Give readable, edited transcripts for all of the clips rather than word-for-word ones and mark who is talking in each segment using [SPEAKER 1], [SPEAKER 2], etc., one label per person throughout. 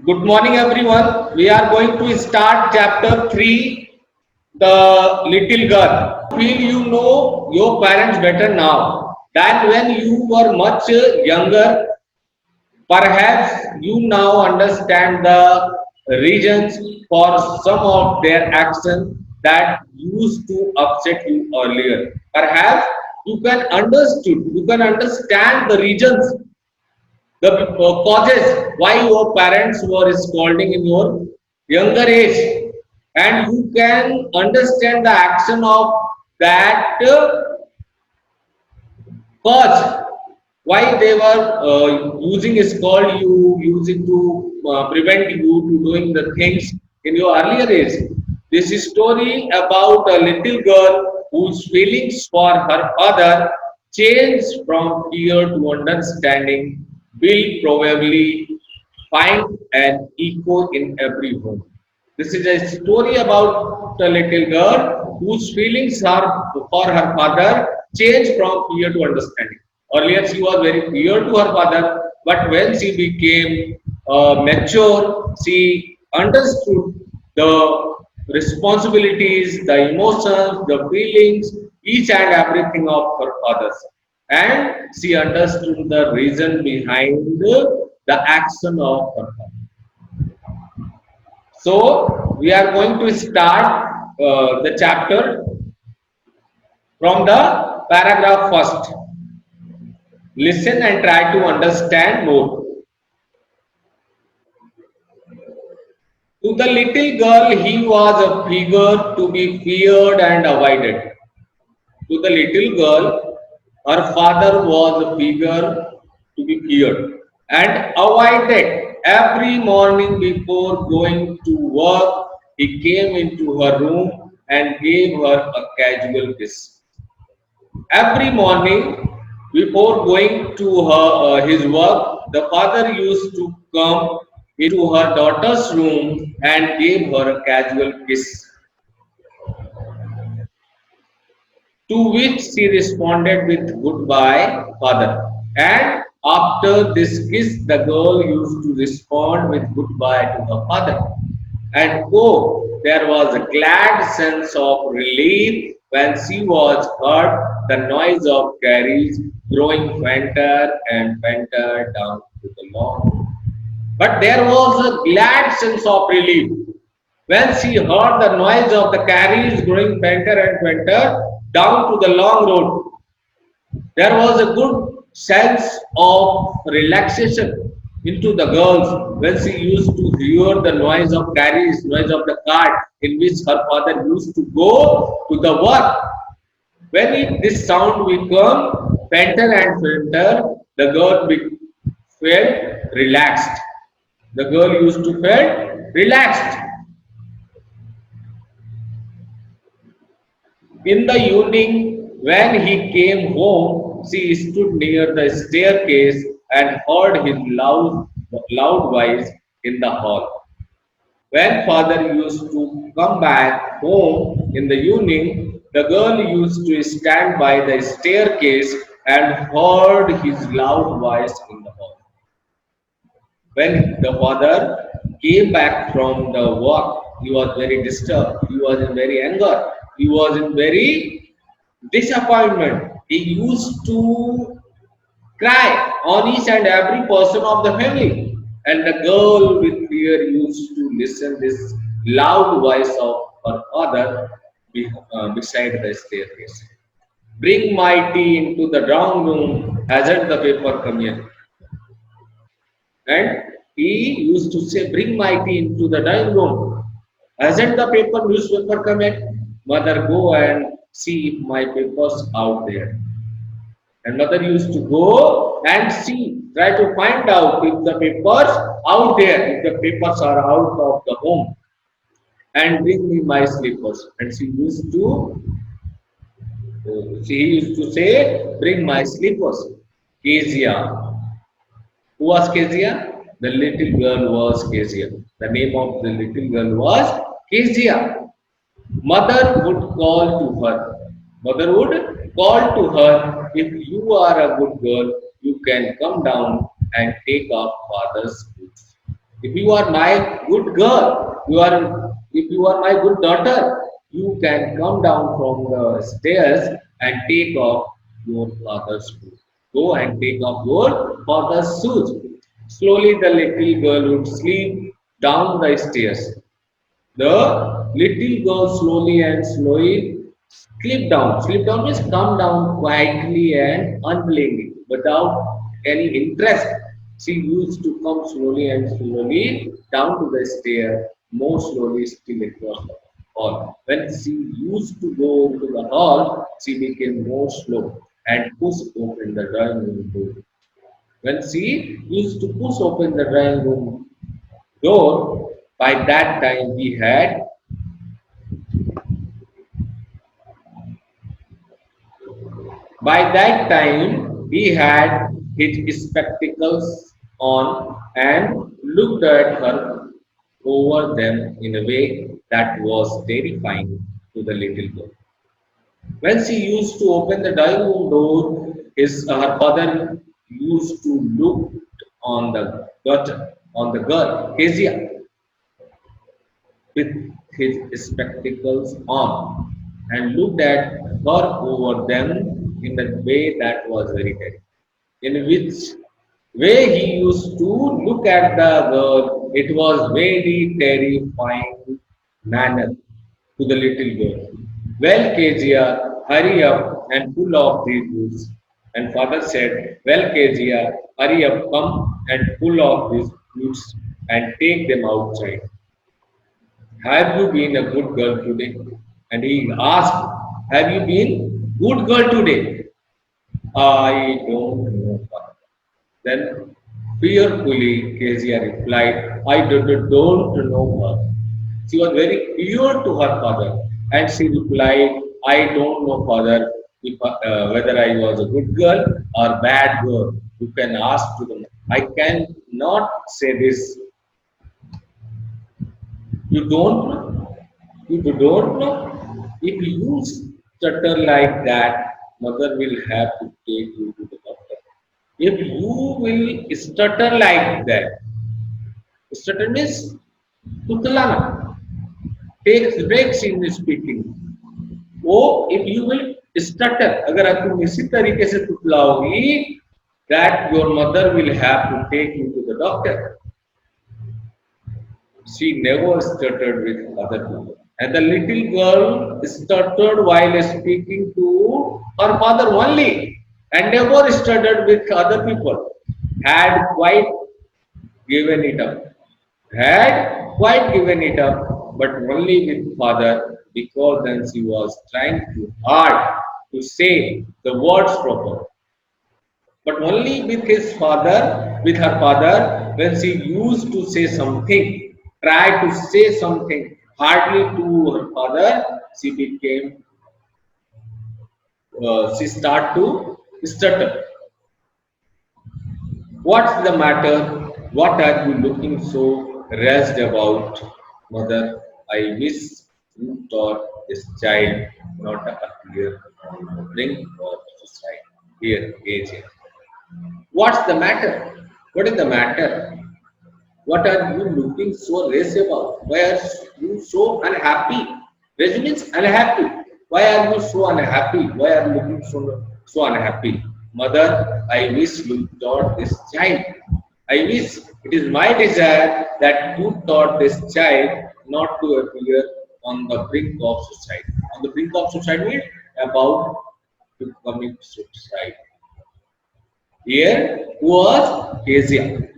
[SPEAKER 1] Good morning, everyone. We are going to start chapter 3, The Little Girl. Feel you know your parents better now than when you were much younger. Perhaps you now understand the reasons for some of their actions that used to upset you earlier. Perhaps you can understand the reasons, the causes why your parents were scolding in your younger age, and you can understand the action of that cause why they were using scold you, using to prevent you to doing the things in your earlier age. This is story about a little girl whose feelings for her father changed from fear to understanding will probably find an echo in every home. This is a story about a little girl whose feelings are for her father changed from fear to understanding. Earlier, she was very fear to her father, but when she became mature, she understood the responsibilities, the emotions, the feelings, each and everything of her fathers. And she understood the reason behind the action of her father. So we are going to start the chapter from the paragraph first. Listen and try to understand more. To the little girl, he was a figure to be feared and avoided. To the little girl, her father was a figure to be feared and avoided. Every morning before going to work, he came into her room and gave her a casual kiss. Every morning before going to his work, the father used to come into her daughter's room and gave her a casual kiss, to which she responded with goodbye, father. And after this kiss, the girl used to respond with goodbye to her father. And oh, there was a glad sense of relief when she was heard the noise of carriage growing fainter and fainter down to the lawn. But there was a glad sense of relief when she heard the noise of the carriage growing fainter and fainter down to the long road. There was a good sense of relaxation into the girls when she used to hear the noise of carriage, noise of the cart in which her father used to go to the work. When this sound became fainter and fainter, the girl felt relaxed. The girl used to feel relaxed. In the evening, when he came home, she stood near the staircase and heard his loud voice in the hall. When father used to come back home in the evening, the girl used to stand by the staircase and heard his loud voice in the hall. When the father came back from the work, he was very disturbed. He was in very anger. He was in very disappointment. He used to cry on each and every person of the family. And the girl with fear used to listen this loud voice of her father beside the staircase. Bring my tea into the drawing room. Hasn't the paper come yet? And he used to say, bring my tea into the dining room. Hasn't the newspaper come yet? Mother, go and see if my paper's out there. And mother used to go and see, try to find out if the papers out there, if the papers are out of the home, and bring me my slippers. And she used to say, bring my slippers. Kezia. Who was Kezia? The little girl was Kezia. The name of the little girl was Kezia. Mother would call to her. Mother would call to her, if you are a good girl, you can come down and take off father's boots. If you are my good girl, if you are my good daughter, you can come down from the stairs and take off your father's shoes. Go and take off your father's shoes. Slowly the little girl would slip down the stairs. The little girl slowly and slowly slip down. Slip down means come down quietly and unwillingly, without any interest. She used to come slowly and slowly down to the stair, more slowly still across the hall. When she used to go to the hall, she became more slow and pushed open the drawing room door. When she used to push open the drawing room door, by that time he had his spectacles on and looked at her over them in a way that was terrifying to the little girl. When she used to open the dining room door, her father used to look on the girl, Kezia, with his spectacles on, and looked at her over them in a way that was very terrible. In which way he used to look at the girl, it was very terrifying manner to the little girl. Well, Kezia, hurry up and pull off these boots. And father said, well, Kezia, hurry up, come and pull off these boots and take them outside. Have you been a good girl today? And he asked, have you been good girl today? I don't know, father. Then fearfully Kezia replied, don't know her. She was very pure to her father, and she replied, I don't know, father, whether I was a good girl or bad girl. You can ask to them. I cannot say this. You don't know? You don't know? If you stutter like that, mother will have to take you to the doctor. If you will stutter like that, stutter means tutlana, takes breaks in speaking. वो if you will stutter, अगर तुम इसी तरीके से तुतलाओगी, that your mother will have to take you to the doctor. She never stuttered with other people. And the little girl stuttered while speaking to her father only and never stuttered with other people. Had quite given it up. Had quite given it up, but only with father because then she was trying too hard to say the words proper. But only with her father, when she used to say something, try to say something hardly to her father, she started to stutter. What's the matter? What are you looking so raised about, mother? I wish you taught this child not to appear on the brink of suicide. Here, Asia. What's the matter? What is the matter? What are you looking so raised about? Why are you so unhappy? Raised means unhappy. Why are you so unhappy? Why are you looking so unhappy? Mother, I wish you taught this child. I wish it is my desire that you taught this child not to appear on the brink of suicide. On the brink of suicide means about to commit suicide. Here was Kezia.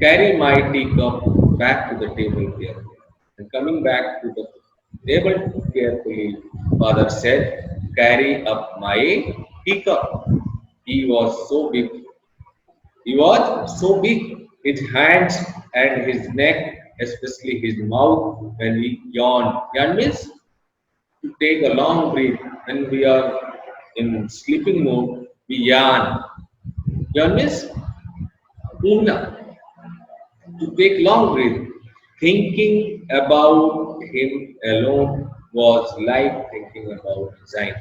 [SPEAKER 1] Carry my teacup back to the table carefully. And coming back to the table carefully, father said, carry up my teacup. He was so big. He was so big. His hands and his neck, especially his mouth, when he yawned. Yawn means to take a long breath. When we are in sleeping mode, we yawn. Yawn means una, to take long breath. Thinking about him alone was like thinking about design.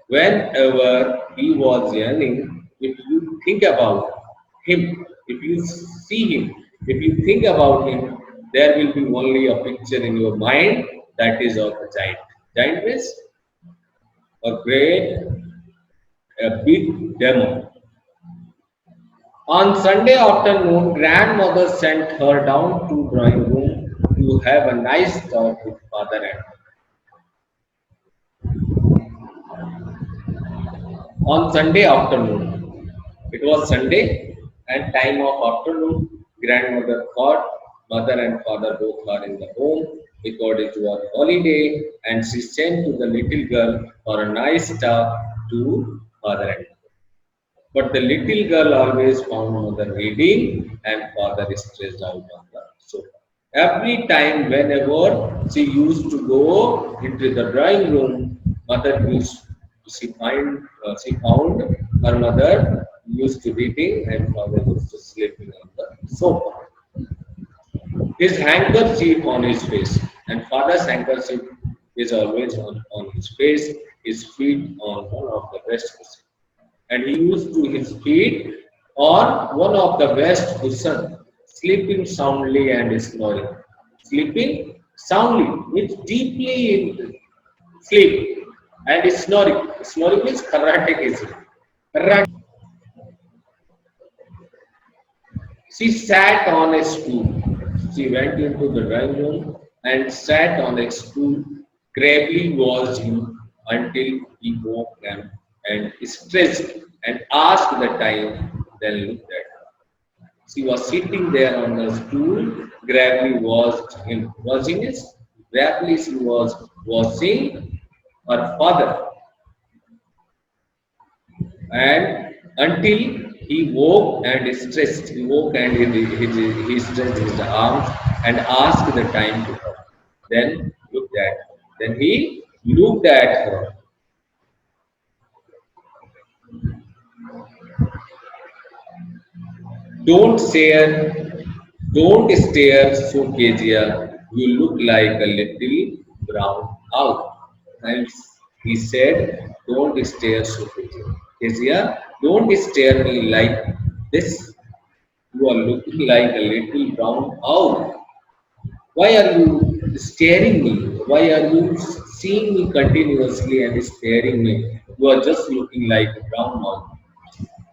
[SPEAKER 1] Whenever he was yawning, if you think about him, if you see him, If you think about him, there will be only a picture in your mind that is of a giant. Giant means a great, a big demon. On Sunday afternoon, grandmother sent her down to drawing room to have a nice talk with father and on Sunday afternoon. It was Sunday and time of afternoon. Grandmother thought mother and father both are in the home because it was holiday and she sent to the little girl for a nice talk to mother and but the little girl always found mother reading and father stressed out on the sofa. Every time, whenever she used to go into the drawing room, mother used she found her mother used to reading and father used to sleeping on the sofa. His handkerchief on his face, and father's handkerchief is always on his face, his feet on one of the best cushions. And he used to his feet on one of the best cushions, sleeping soundly and snoring. Sleeping soundly, it's deeply in sleep and snoring. Snoring means Carnatic is Carnatic. She sat on a stool. She went into the drawing room and sat on a stool, gravely watched him until he woke him and stretched and asked the time, then looked at her. She was sitting there on the stool, gravely watched him. Watching is gravely she was watching her father and until he woke and stretched, he woke and he stretched his arms and asked the time to her. Then looked at her. Then he looked at her. Don't stare, don't stare so Kezia. You look like a little brown owl. And he said, don't stare so Kezia. Kezia, don't stare me like this. You are looking like a little brown owl. Why are you staring me? Why are you seeing me continuously and staring me? You are just looking like a brown owl.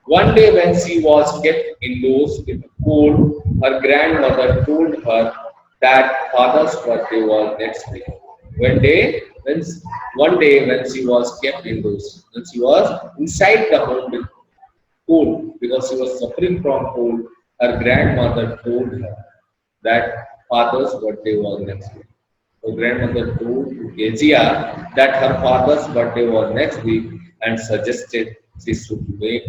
[SPEAKER 1] One day, when she was kept indoors with cold, her grandmother told her that father's birthday was next week. One day, when one day when she was kept indoors, when she was inside the home with cold because she was suffering from cold, her grandmother told her that father's birthday was next week. Her grandmother told Kezia that her father's birthday was next week and suggested she should make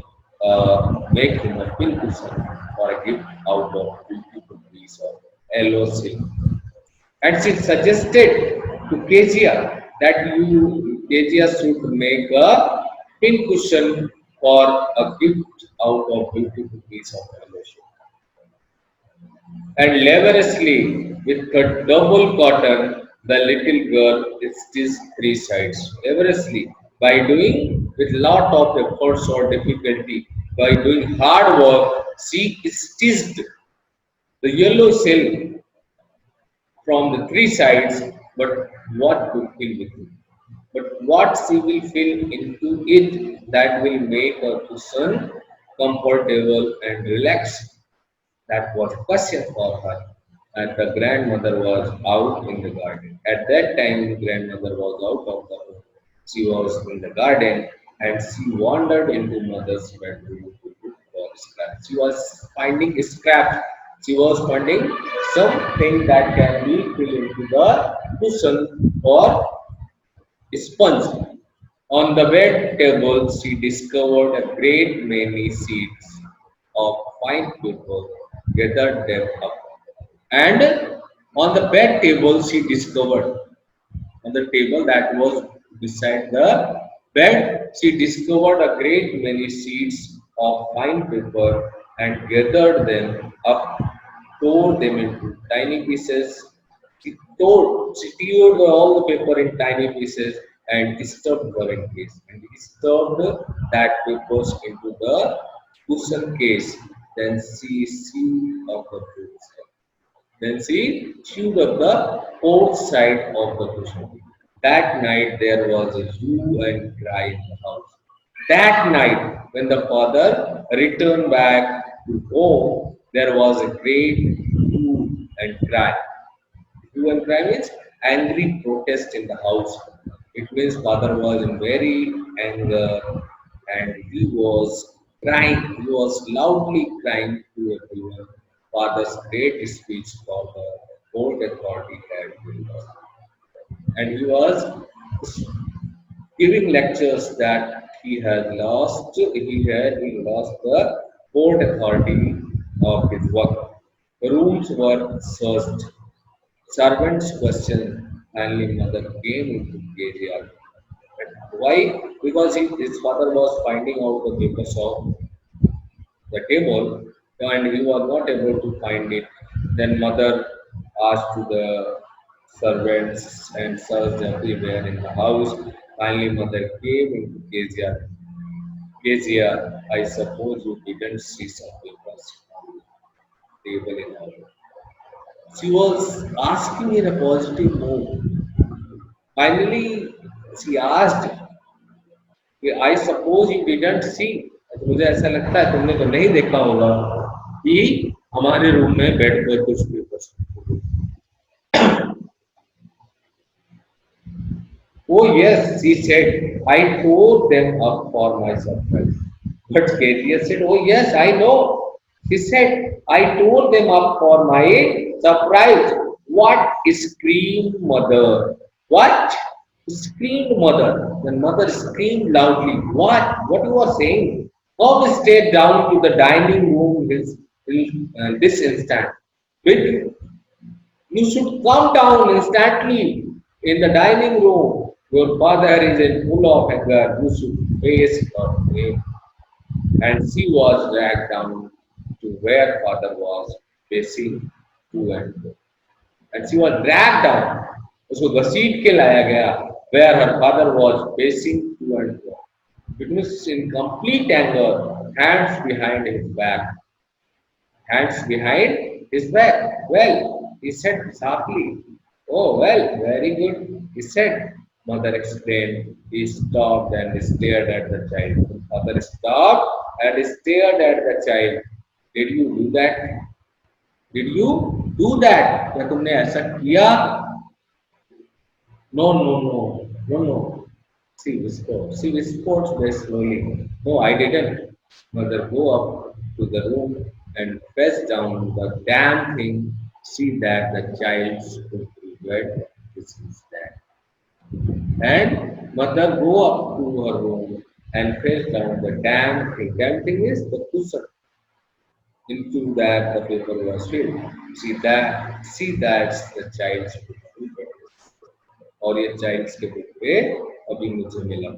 [SPEAKER 1] him a pin cushion or a gift out of beautiful piece of yellow silk. And she suggested to Kezia that Kezia should make a pin cushion for a gift out of beautiful piece of yellow silk and laboriously with double cotton, the little girl stitched three sides. Laboriously, by doing with lot of efforts or difficulty, by doing hard work, she stitched the yellow silk from the three sides, but what to fill with it? But what she will fill into it that will make her cushion comfortable and relaxed. That was a question for her. And the grandmother was out in the garden. At that time, the grandmother was out of the home. She was in the garden and she wandered into mother's bedroom to look for scraps. She was finding scraps. She was finding something that can be filled into the cushion or sponge. On the bed table, she discovered a great many seeds of fine paper, gathered them up. And on the bed table, she discovered, on the table that was beside the bed, she discovered a great many sheets of fine paper and gathered them up, tore them into tiny pieces. She tore all the paper in tiny pieces and stuffed her in case and stuffed that papers into the cushion case Then she chewed up the fourth side. Then she chewed up the fourth side of the cushion. That night there was a hue and cry in the house. That night, when the father returned back to home, there was a great hue and cry. Hue and cry means angry protest in the house. It means father was in very anger and he was crying. He was loudly crying to everyone. Father's great speech for the old authority had been lost. And he was giving lectures that he lost the port authority of his work. Rooms were searched. Servants questioned. Only mother came into KGR. Why? Because his father was finding out the papers of the table and he was not able to find it. Then mother asked to the servants and searched everywhere in the house. Finally, mother came into KGR. KGR, I suppose you didn't see some papers on the table in our room. She was asking in a positive mood. Finally, she asked, I suppose you didn't see. तो मुझे ऐसा लगता है तुमने तो नहीं देखा होगा कि हमारे रूम में बेड पे कुछ papers. Oh yes, she said, I tore them up for my surprise. But Kezia said, Oh yes, I know. She said, I tore them up for my surprise. What? Screamed mother. What? Screamed mother. The mother screamed loudly. What? What you are saying? Bob stayed down to the dining room this instant. With you should come down instantly in the dining room. Your father is in full of anger. You should face him. And she was dragged down to where father was pacing to and fro. And she was dragged down. उसको घसीट के लाया गया where her father was pacing to and fro. It was in complete anger, hands behind his back, hands behind his back. Well, he said sharply. Oh, well, very good, he said. Mother explained. He stopped and stared at the child. Mother stopped and stared at the child. Did you do that? Did you do that? क्या तुमने ऐसा किया? No, no, no, no, no. She whispered. She whispered very slowly. No, I didn't. Mother, go up to the room and press down the damn thing. See that the child's could be wet. This is that. And mother, go up to her room and press down the damn thing. Damn thing is the cushion. Into that the paper was filled. See that's the child's book. और ये child's के book पे अभी मुझे मिला